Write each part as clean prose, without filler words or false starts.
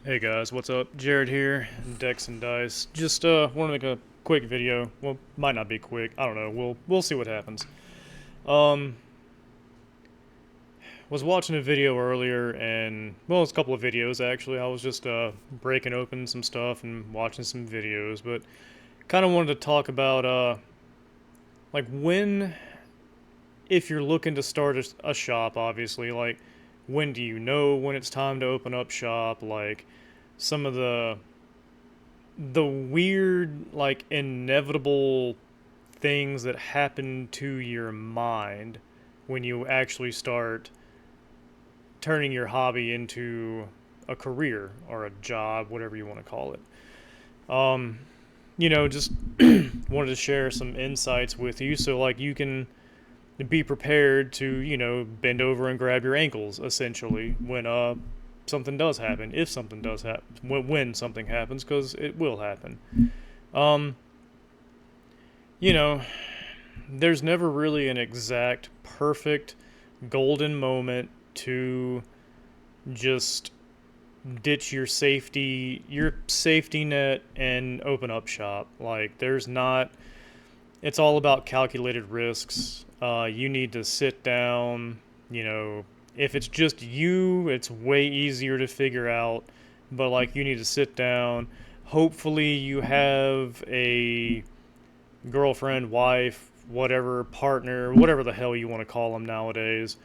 Hey guys, what's up? Jared here, Dex and Dice. Just want to make a quick video. Well, might not be quick. I don't know. We'll see what happens. Um, was watching a video earlier, and well, it's a couple of videos actually. I was just breaking open some stuff and watching some videos, but kind of wanted to talk about like when, if you're looking to start a shop, obviously, like when do you know when it's time to open up shop? Like some of the weird, like, inevitable things that happen to your mind when you actually start turning your hobby into a career or a job, whatever you want to call it. Um, just wanted to share some insights with you so, like, you can be prepared to, bend over and grab your ankles, essentially, when something does happen, if something does happen, when something happens, because it will happen. Um, you know, there's never really an exact, perfect, golden moment to just ditch your safety net and open up shop. Like there's not. It's all about calculated risks. You need to sit down. You know, if it's just you, it's way easier to figure out. But like, you need to sit down. Hopefully, you have a girlfriend, wife, whatever, partner, whatever the hell you want to call them nowadays.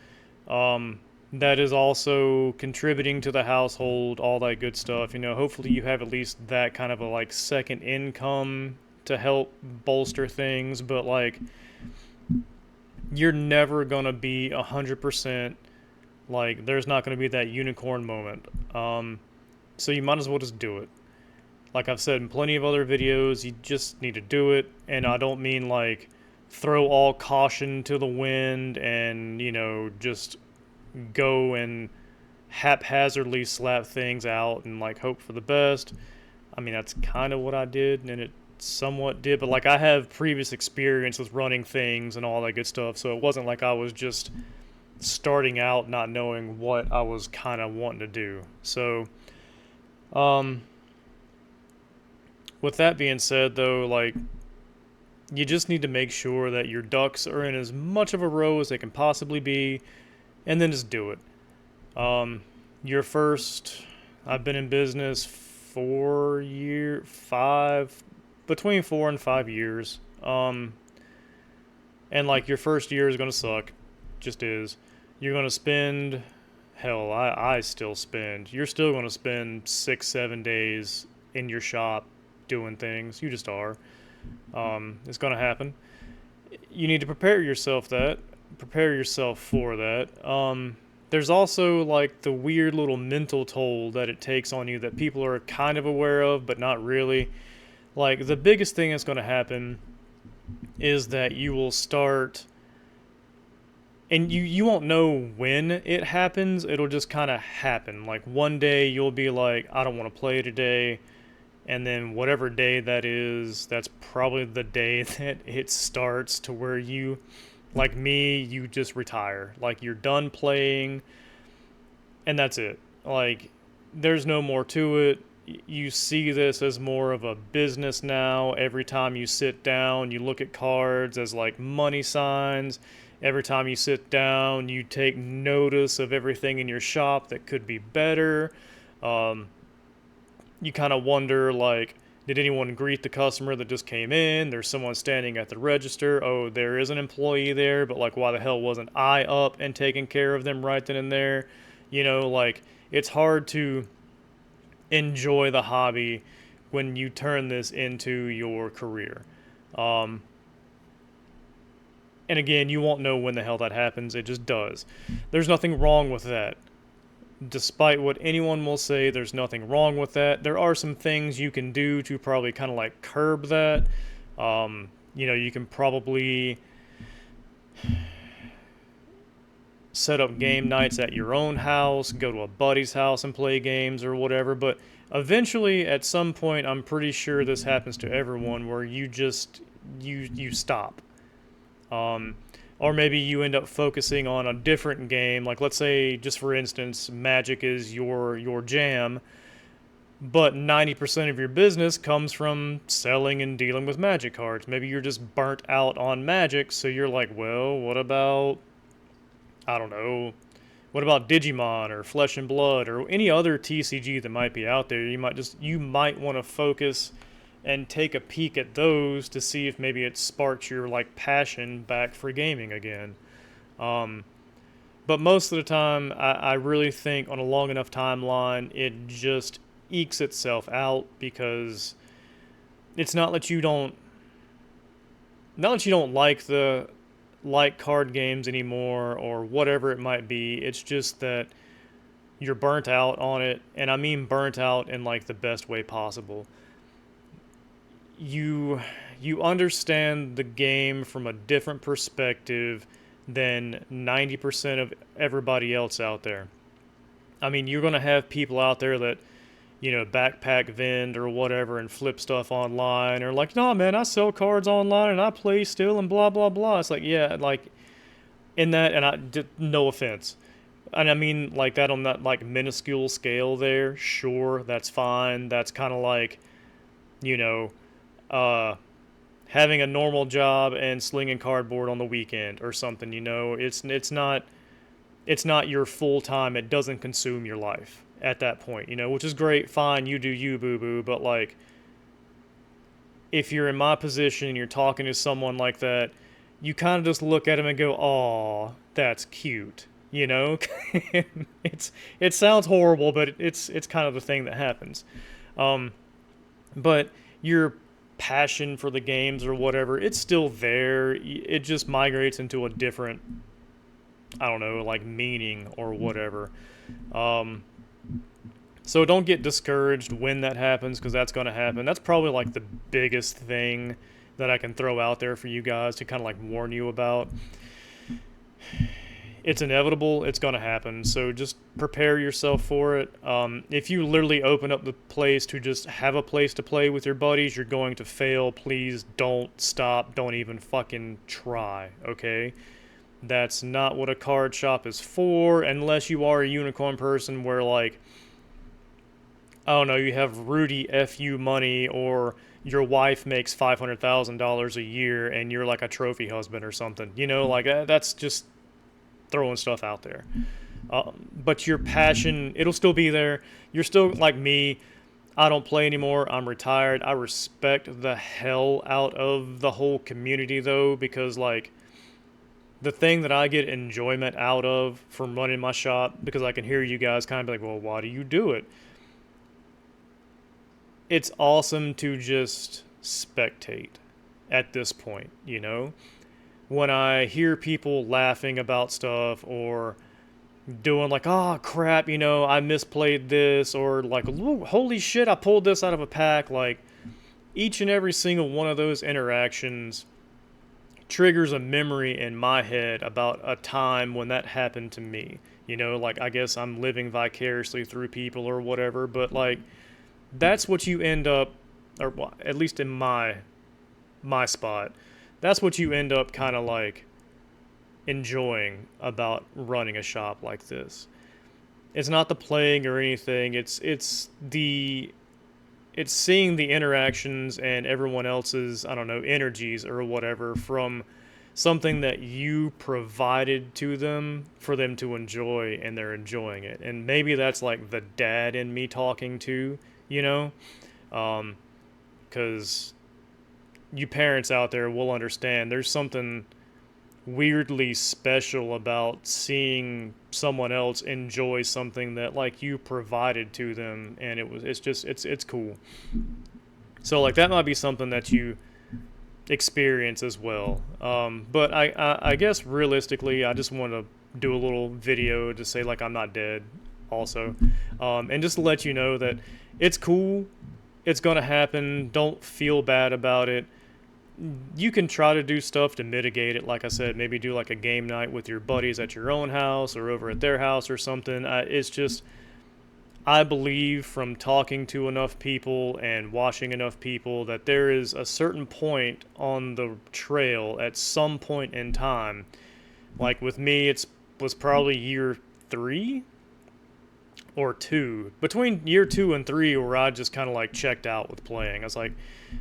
That is also contributing to the household, all that good stuff. Hopefully you have at least that kind of a like second income to help bolster things, but like you're never gonna be 100%. Like there's not gonna be that unicorn moment. So you might as well just do it. Like I've said in plenty of other videos, you just need to do it. And I don't mean like throw all caution to the wind and, just go and haphazardly slap things out and like hope for the best. I mean, that's kind of what I did, and it somewhat did, but like I have previous experience with running things and all that good stuff, so it wasn't like I was just starting out not knowing what I was kind of wanting to do. So, um, with that being said, though, like you just need to make sure that your ducks are in as much of a row as they can possibly be, and then just do it. Um, your first, I've been in business 5, between 4 and 5 years. And like your first year is gonna suck, just is. You're gonna spend, hell, I still spend. You're still gonna spend 6, 7 days in your shop doing things. You just are. It's gonna happen. You need to prepare yourself for that. There's also like the weird little mental toll that it takes on you that people are kind of aware of, but not really. Like the biggest thing that's going to happen is that you will start, and you won't know when it happens. It'll just kind of happen. Like one day you'll be like, I don't want to play today, and then whatever day that is, that's probably the day that it starts to where you, like me, you just retire. Like you're done playing, and that's it. Like there's no more to it. You see this as more of a business now. Every time you sit down, you look at cards as like money signs. Every time you sit down, you take notice of everything in your shop that could be better. Um, you kind of wonder, like, did anyone greet the customer that just came in? There's someone standing at the register. Oh, there is an employee there, but like, why the hell wasn't I up and taking care of them right then and there? Like, it's hard to enjoy the hobby when you turn this into your career. Um, and again, you won't know when the hell that happens. It just does. There's nothing wrong with that. Despite what anyone will say, there's nothing wrong with that. There are some things you can do to probably kind of like curb that. You can probably set up game nights at your own house, go to a buddy's house and play games or whatever. But eventually, at some point, I'm pretty sure this happens to everyone, where you stop. Um, or maybe you end up focusing on a different game. Like let's say, just for instance, Magic is your jam. but 90% of your business comes from selling and dealing with magic cards. Maybe you're just burnt out on magic, so you're like, well, what about, I don't know, what about Digimon or Flesh and Blood or any other TCG that might be out there? You might want to focus and take a peek at those to see if maybe it sparks your like passion back for gaming again. Um, but most of the time, I really think on a long enough timeline, it just ekes itself out because it's not that you don't like card games anymore or whatever it might be. It's just that you're burnt out on it, and I mean burnt out in like the best way possible. You you understand the game from a different perspective than 90% of everybody else out there. I mean, you're going to have people out there that, backpack vend or whatever and flip stuff online or like, no, man, I sell cards online and I play still and blah, blah, blah. It's like, yeah, like in that, and no offense. And I mean, like that on that like minuscule scale there, sure, that's fine. That's kind of like, you know, uh, having a normal job and slinging cardboard on the weekend or something. It's not your full time. It doesn't consume your life at that point, which is great. Fine, you do you, boo boo. But like, if you're in my position and you're talking to someone like that, you kind of just look at him and go, "Aw, that's cute." It's it sounds horrible, but it's kind of the thing that happens. Um, but your passion for the games or whatever, it's still there. It just migrates into a different, I don't know, like meaning or whatever. Um, so don't get discouraged when that happens because that's going to happen. That's probably like the biggest thing that I can throw out there for you guys to kind of like warn you about. It's inevitable. It's going to happen. So just prepare yourself for it. If you literally open up the place to just have a place to play with your buddies, you're going to fail. Please don't stop. Don't even fucking try, okay? That's not what a card shop is for, unless you are a unicorn person where, like, I don't know, you have Rudy FU money or your wife makes $500,000 a year and you're like a trophy husband or something. Like that's just throwing stuff out there. But your passion, it'll still be there. You're still like me. I don't play anymore. I'm retired. I respect the hell out of the whole community though, because like the thing that I get enjoyment out of from running my shop, because I can hear you guys kind of be like, well, why do you do it? It's awesome to just spectate at this point. When I hear people laughing about stuff or doing like, oh crap, I misplayed this, or like, holy shit, I pulled this out of a pack, like each and every single one of those interactions triggers a memory in my head about a time when that happened to me. Like I guess I'm living vicariously through people or whatever, but like that's what you end up, or well, at least in my spot, that's what you end up kind of like enjoying about running a shop like this. It's not the playing or anything. It's seeing the interactions and everyone else's, I don't know, energies or whatever from something that you provided to them for them to enjoy, and they're enjoying it. And maybe that's like the dad in me talking too, you know? Because you parents out there will understand there's something weirdly special about seeing someone else enjoy something that like you provided to them, and it's cool. So like that might be something that you experience as well. But I guess realistically, I just want to do a little video to say like I'm not dead also, and just to let you know that it's cool. It's gonna happen. Don't feel bad about it. You can try to do stuff to mitigate it. Like I said, maybe do like a game night with your buddies at your own house or over at their house or something. It's just, I believe from talking to enough people and watching enough people that there is a certain point on the trail at some point in time. Like with me, was probably year 3 or two, between year 2 and 3, where I just kind of like checked out with playing. I was like,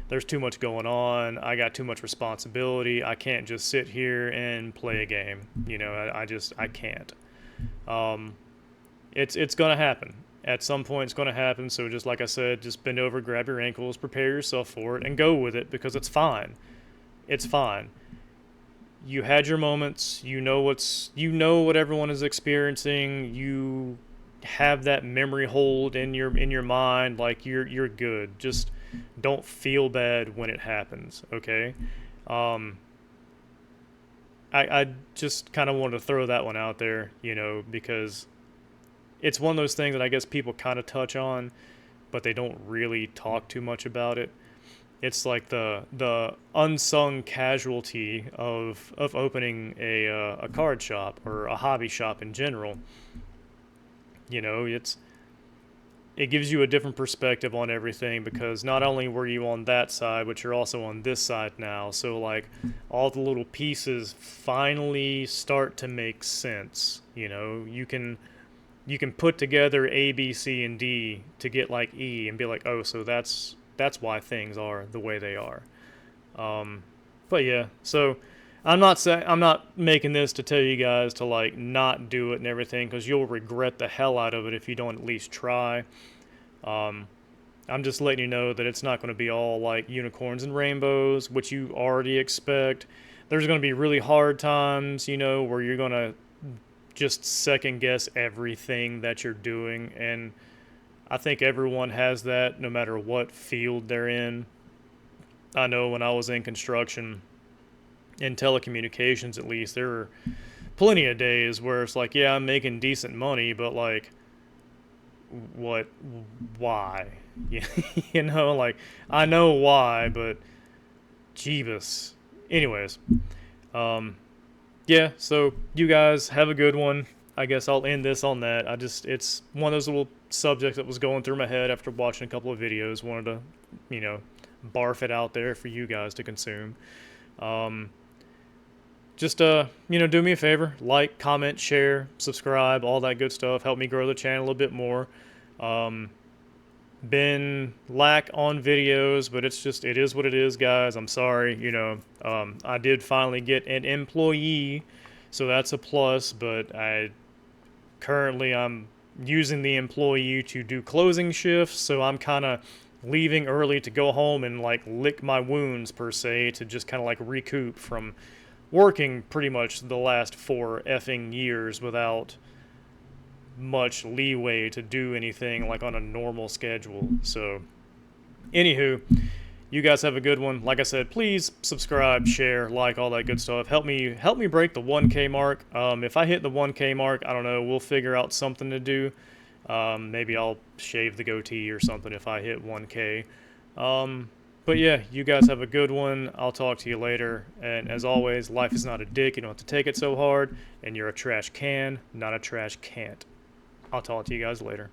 there's too much going on. I got too much responsibility. I can't just sit here and play a game. You know, I can't. It's gonna happen. At some point, it's gonna happen. So just like I said, just bend over, grab your ankles, prepare yourself for it, and go with it, because it's fine. It's fine. You had your moments. You know what everyone is experiencing. You have that memory hold in your mind. Like you're good. Just don't feel bad when it happens. Okay. I just kind of wanted to throw that one out there, you know, because it's one of those things that I guess people kind of touch on, but they don't really talk too much about it. It's like the unsung casualty of opening a card shop or a hobby shop in general. You know, it gives you a different perspective on everything, because not only were you on that side, but you're also on this side now. So like all the little pieces finally start to make sense. You know, you can put together A, B, C, and D to get like E and be like, oh, so that's why things are the way they are. But yeah, so I'm not making this to tell you guys to like not do it and everything, because you'll regret the hell out of it if you don't at least try. I'm just letting you know that it's not going to be all like unicorns and rainbows, which you already expect. There's going to be really hard times, you know, where you're going to just second guess everything that you're doing, and I think everyone has that no matter what field they're in. I know when I was in construction, in telecommunications at least, there were plenty of days where it's like, yeah, I'm making decent money, but like, what, why? You know, like, I know why, but Jeebus. Anyways, yeah, so you guys have a good one. I guess I'll end this on that. It's one of those little subjects that was going through my head after watching a couple of videos. Wanted to, you know, barf it out there for you guys to consume. Just, you know, do me a favor. Like, comment, share, subscribe, all that good stuff. Help me grow the channel a little bit more. Been lack on videos, but it is what it is, guys. I'm sorry, you know. I did finally get an employee, so that's a plus, but I'm using the employee to do closing shifts, so I'm kind of leaving early to go home and like lick my wounds per se, to just kind of like recoup from working pretty much the last 4 effing years without much leeway to do anything like on a normal schedule. So anywho, you guys have a good one. Like I said, please subscribe, share, like, all that good stuff. Help me break the 1K mark. If I hit the 1K mark, I don't know, we'll figure out something to do. Maybe I'll shave the goatee or something if I hit 1K. But yeah, you guys have a good one. I'll talk to you later. And as always, life is not a dick. You don't have to take it so hard. And you're a trash can, not a trash can't. I'll talk to you guys later.